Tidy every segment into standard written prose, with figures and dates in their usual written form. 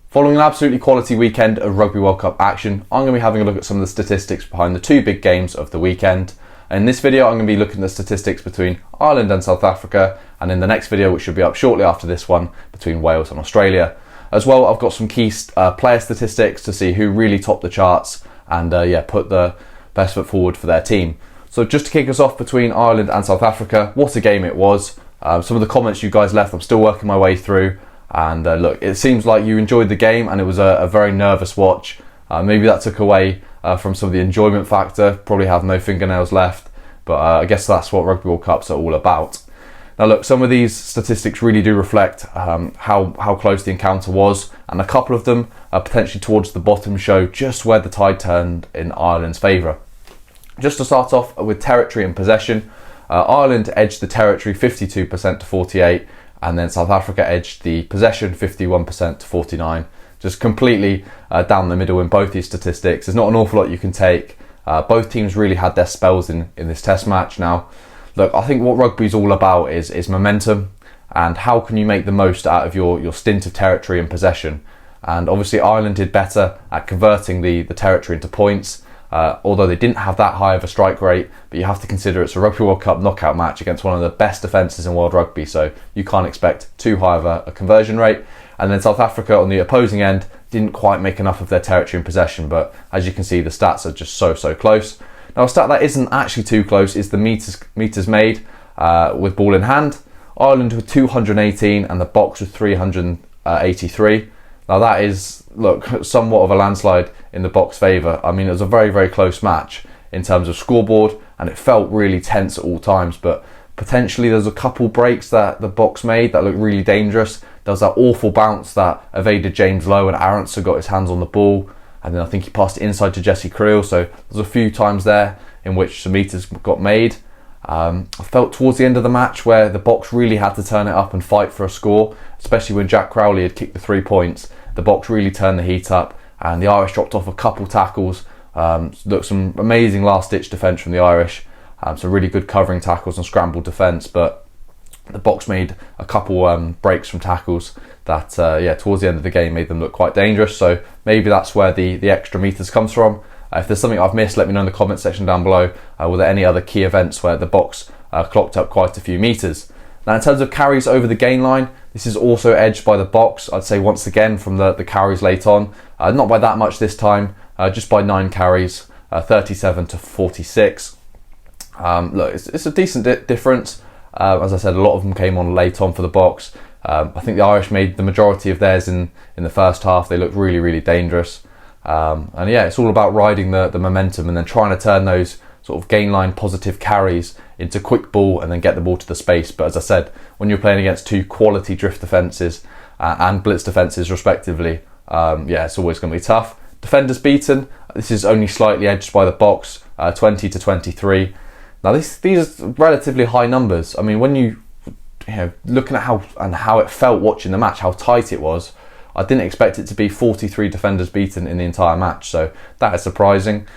Following an absolutely quality weekend of Rugby World Cup action, I'm going to be having a look at some of the statistics behind the two big games of the weekend. In this video, I'm going to be looking at the statistics between Ireland and South Africa, and in the next video, which should be up shortly after this one, between Wales and Australia. As well, I've got some key player statistics to see who really topped the charts and put the best foot forward for their team. So just to kick us off between Ireland and South Africa, what a game it was. Some of the comments you guys left, I'm still working my way through. And look, it seems like you enjoyed the game and it was a very nervous watch. Maybe that took away from some of the enjoyment factor. Probably have no fingernails left. But I guess that's what Rugby World Cups are all about. Now look, some of these statistics really do reflect how close the encounter was. And a couple of them are potentially towards the bottom show just where the tide turned in Ireland's favour. Just to start off with territory and possession, Ireland edged the territory 52% to 48%. And then South Africa edged the possession 51% to 49%. Just completely down the middle in both these statistics. There's not an awful lot you can take. Both teams really had their spells in this test match. Now, look, I think what rugby's all about is momentum and how can you make the most out of your stint of territory and possession. And obviously Ireland did better at converting the territory into points. Although they didn't have that high of a strike rate, but you have to consider it's a Rugby World Cup knockout match against one of the best defences in world rugby, so you can't expect too high of a conversion rate. And then South Africa on the opposing end didn't quite make enough of their territory in possession, but as you can see the stats are just so close. Now a stat that isn't actually too close is the meters made with ball in hand. Ireland with 218 and the Boks with 383. Now that is, look, somewhat of a landslide in the Boks' favour. I mean, it was a very close match in terms of scoreboard and it felt really tense at all times, but potentially there's a couple breaks that the Boks made that looked really dangerous. There was that awful bounce that evaded James Lowe and Aronson got his hands on the ball, and then I think he passed it inside to Jesse Creel, so there's a few times there in which some meters got made. I felt towards the end of the match where the Boks really had to turn it up and fight for a score, especially when Jack Crowley had kicked the 3 points. The Boks really turned the heat up and the Irish dropped off a couple tackles. Looked some amazing last ditch defence from the Irish, some really good covering tackles and scrambled defence, but the Boks made a couple breaks from tackles that towards the end of the game made them look quite dangerous, so maybe that's where the extra meters comes from. If there's something I've missed, let me know in the comment section down below. Were there any other key events where the Boks clocked up quite a few meters? Now in terms of carries over the gain line, this is also edged by the Boks, I'd say once again from the carries late on. Not by that much this time, just by 9 carries, 37 to 46. Look, it's a decent difference. As I said, a lot of them came on late on for the Boks. I think the Irish made the majority of theirs in the first half. They looked really dangerous. And yeah, it's all about riding the momentum and then trying to turn those sort of gain line positive carries into quick ball and then get the ball to the space. But as I said, when you're playing against two quality drift defences and blitz defences respectively, it's always going to be tough. Defenders beaten, this is only slightly edged by the Boks, 20 to 23. Now these are relatively high numbers. I mean, when you looking at how it felt watching the match, how tight it was, I didn't expect it to be 43 defenders beaten in the entire match, so that is surprising.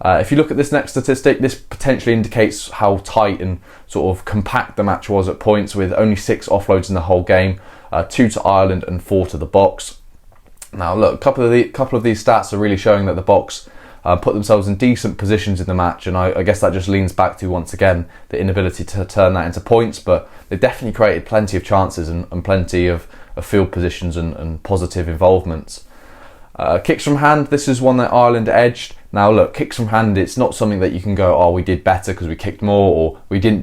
If you look at this next statistic, this potentially indicates how tight and sort of compact the match was at points, with only 6 offloads in the whole game, 2 to Ireland and 4 to the Boks. Now look, a couple of these stats are really showing that the Boks put themselves in decent positions in the match, and I guess that just leans back to, once again, the inability to turn that into points, but they definitely created plenty of chances and plenty of field positions and positive involvements. Kicks from hand, this is one that Ireland edged. Now look, kicks from hand, it's not something that you can go, oh, we did better because we kicked more, or we did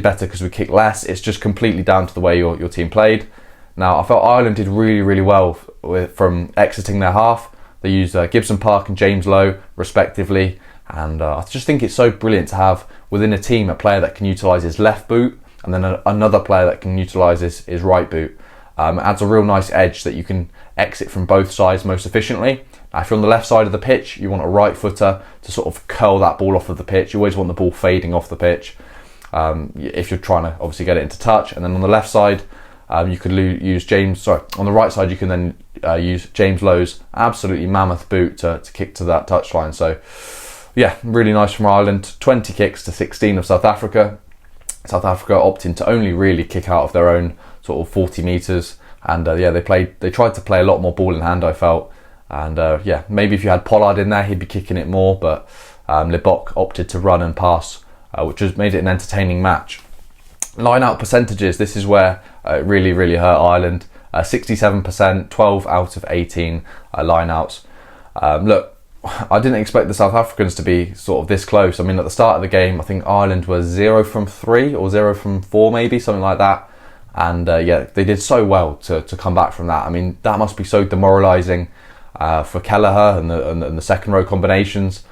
better because we kicked less. It's just completely down to the way your team played. Now I felt Ireland did really well from exiting their half. They used Gibson Park and James Lowe respectively, and I just think it's so brilliant to have within a team a player that can utilise his left boot and then another player that can utilise his right boot. It adds a real nice edge that you can exit from both sides most efficiently. Now, if you're on the left side of the pitch, you want a right footer to sort of curl that ball off of the pitch. You always want the ball fading off the pitch if you're trying to obviously get it into touch. And then on the left side, you could use on the right side you can then use James Lowe's absolutely mammoth boot to kick to that touchline. So yeah, really nice from Ireland. 20 kicks to 16 of South Africa. South Africa opting to only really kick out of their own sort of 40 metres. and they tried to play a lot more ball in hand, I felt, and maybe if you had Pollard in there, he'd be kicking it more, but Liboc opted to run and pass, which has made it an entertaining match. Line out percentages, this is where it really hurt Ireland. 67%, 12 out of 18 line outs. Look, I didn't expect the South Africans to be sort of this close. I mean, at the start of the game, I think Ireland was 0 from 3 or 0 from 4 maybe, something like that. And they did so well to come back from that. I mean, that must be so demoralising for Kelleher and the second row combinations.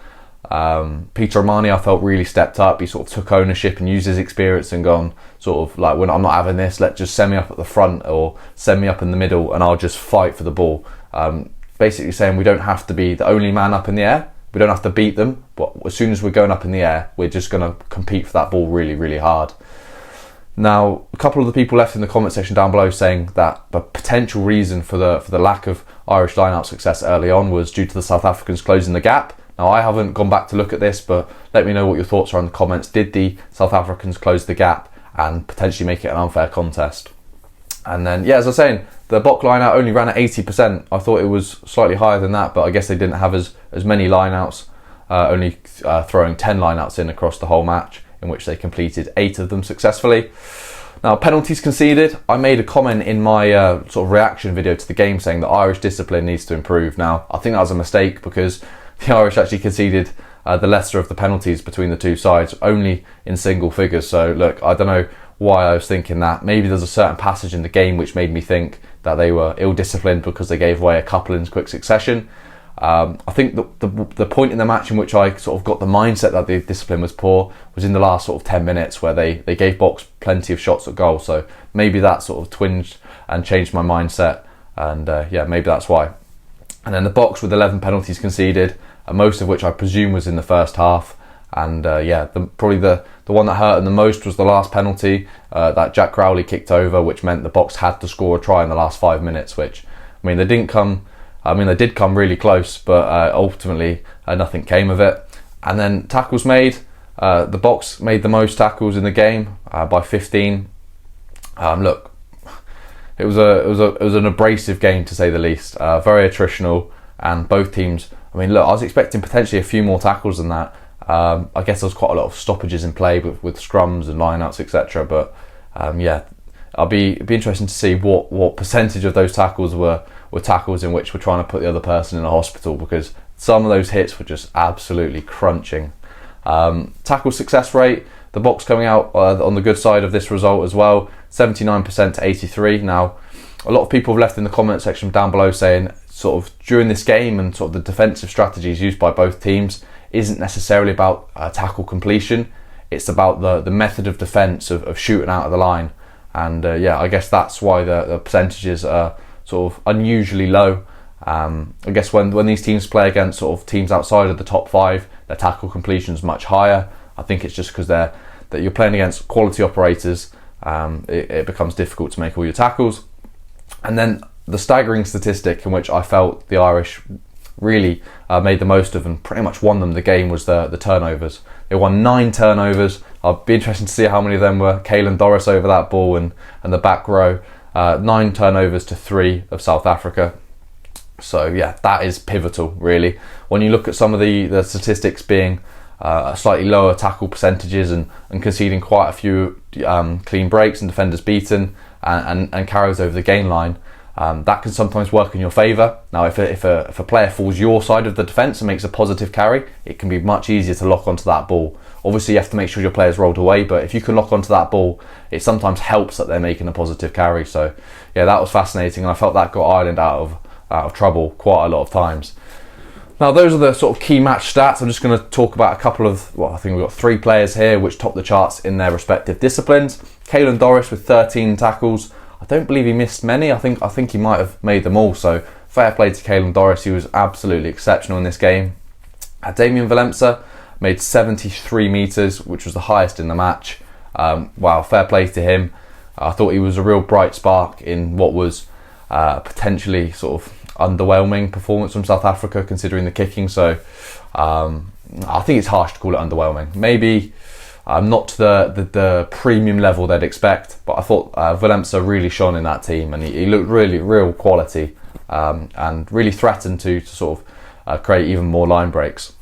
Peter O'Mahony, I felt, really stepped up. He sort of took ownership and used his experience and gone sort of like, when I'm not having this, let's just send me up at the front or send me up in the middle and I'll just fight for the ball. Basically saying we don't have to be the only man up in the air. We don't have to beat them, but as soon as we're going up in the air, we're just going to compete for that ball really hard. Now, a couple of the people left in the comment section down below saying that the potential reason for the lack of Irish line-out success early on was due to the South Africans closing the gap. Now, I haven't gone back to look at this, but let me know what your thoughts are in the comments. Did the South Africans close the gap and potentially make it an unfair contest? And then, as I was saying, the Bock line-out only ran at 80%. I thought it was slightly higher than that, but I guess they didn't have as many line-outs, only throwing 10 line-outs in across the whole match, in which they completed 8 of them successfully. Now, penalties conceded. I made a comment in my sort of reaction video to the game saying that Irish discipline needs to improve. Now, I think that was a mistake because the Irish actually conceded the lesser of the penalties between the two sides, only in single figures. So, look, I don't know why I was thinking that. Maybe there's a certain passage in the game which made me think that they were ill-disciplined because they gave away a couple in quick succession. I think the point in the match in which I sort of got the mindset that the discipline was poor was in the last sort of 10 minutes where they gave Box plenty of shots at goal. So maybe that sort of twinged and changed my mindset, and maybe that's why. And then the Box with 11 penalties conceded, most of which I presume was in the first half. And probably the one that hurt them the most was the last penalty that Jack Crowley kicked over, which meant the Box had to score a try in the last 5 minutes, which, I mean, they did come really close, but ultimately nothing came of it. And then tackles made. The Box made the most tackles in the game by 15. Look, it was an abrasive game to say the least. Very attritional, and both teams. I mean, look, I was expecting potentially a few more tackles than that. I guess there was quite a lot of stoppages in play with scrums and lineouts, etc. But it'd be interesting to see what percentage of those tackles were tackles in which we're trying to put the other person in a hospital, because some of those hits were just absolutely crunching. Tackle success rate, the Box coming out on the good side of this result as well, 79% to 83. Now, a lot of people have left in the comment section down below saying sort of during this game and sort of the defensive strategies used by both teams isn't necessarily about tackle completion. It's about the method of defence of shooting out of the line. And I guess that's why the percentages are sort of unusually low. I guess when these teams play against sort of teams outside of the top 5, their tackle completion is much higher. I think it's just because that you're playing against quality operators. It becomes difficult to make all your tackles. And then the staggering statistic in which I felt the Irish really made the most of and pretty much won them the game was the turnovers. They won 9 turnovers. I'll be interested to see how many of them were Caelan Doris over that ball and the back row. 9 turnovers to 3 of South Africa. So that is pivotal, really. When you look at some of the statistics being slightly lower tackle percentages and conceding quite a few clean breaks and defenders beaten and carries over the gain line, that can sometimes work in your favour. Now, if a player falls your side of the defence and makes a positive carry, it can be much easier to lock onto that ball. Obviously, you have to make sure your player's rolled away, but if you can lock onto that ball, it sometimes helps that they're making a positive carry. So, that was fascinating, and I felt that got Ireland out of trouble quite a lot of times. Now, those are the sort of key match stats. I'm just going to talk about a couple of, I think we've got 3 players here which top the charts in their respective disciplines. Caelan Doris with 13 tackles. I don't believe he missed many. I think he might have made them all. So fair play to Caelan Doris. He was absolutely exceptional in this game. Damien Valemsa made 73 metres, which was the highest in the match. Wow, fair play to him. I thought he was a real bright spark in what was potentially sort of underwhelming performance from South Africa, considering the kicking. So I think it's harsh to call it underwhelming. Maybe not to the premium level they'd expect, but I thought Willemse really shone in that team, and he looked really real quality, and really threatened to sort of create even more line breaks.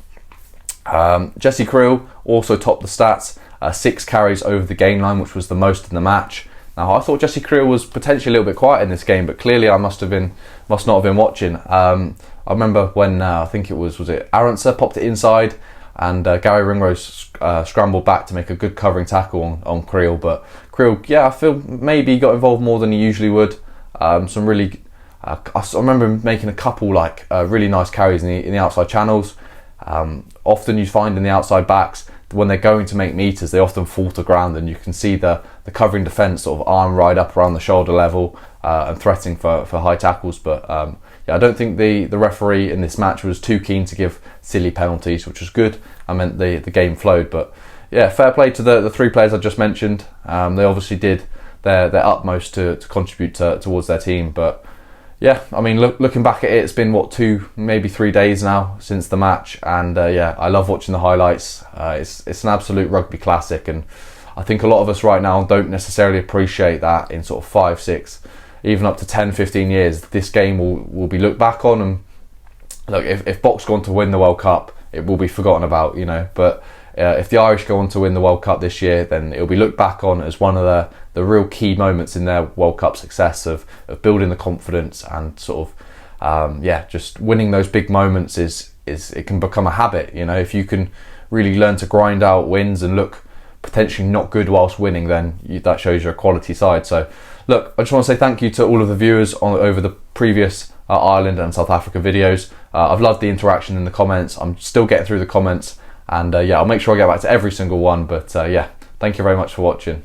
Jesse Kriel also topped the stats, 6 carries over the gain line, which was the most in the match. Now I thought Jesse Kriel was potentially a little bit quiet in this game, but clearly I must not have been watching. I remember when I think it was it Arantza popped it inside, and Gary Ringrose scrambled back to make a good covering tackle on Kriel. But Kriel, yeah, I feel maybe he got involved more than he usually would. Some really, I remember him making a couple really nice carries in the outside channels. Often you find in the outside backs, when they're going to make meters, they often fall to ground, and you can see the covering defence sort of arm right up around the shoulder level, and threatening for high tackles. But yeah, I don't think the referee in this match was too keen to give silly penalties, which was good. I meant the game flowed. But yeah, fair play to the 3 players I just mentioned. They obviously did their utmost to contribute towards their team. But yeah, I mean, looking back at it, it's been 2, maybe 3 days now since the match, and yeah, I love watching the highlights. It's an absolute rugby classic, and I think a lot of us right now don't necessarily appreciate that in sort of 5, 6, even up to 10, 15 years. This game will be looked back on, and look, if Box go on to win the World Cup, it will be forgotten about, but if the Irish go on to win the World Cup this year, then it'll be looked back on as one of the real key moments in their World Cup success of building the confidence, and sort of just winning those big moments is it can become a habit. If you can really learn to grind out wins and look potentially not good whilst winning, then that shows your quality side. So look, I just want to say thank you to all of the viewers over the previous Ireland and South Africa videos. I've loved the interaction in the comments. I'm still getting through the comments, and yeah, I'll make sure I get back to every single one. But yeah, thank you very much for watching.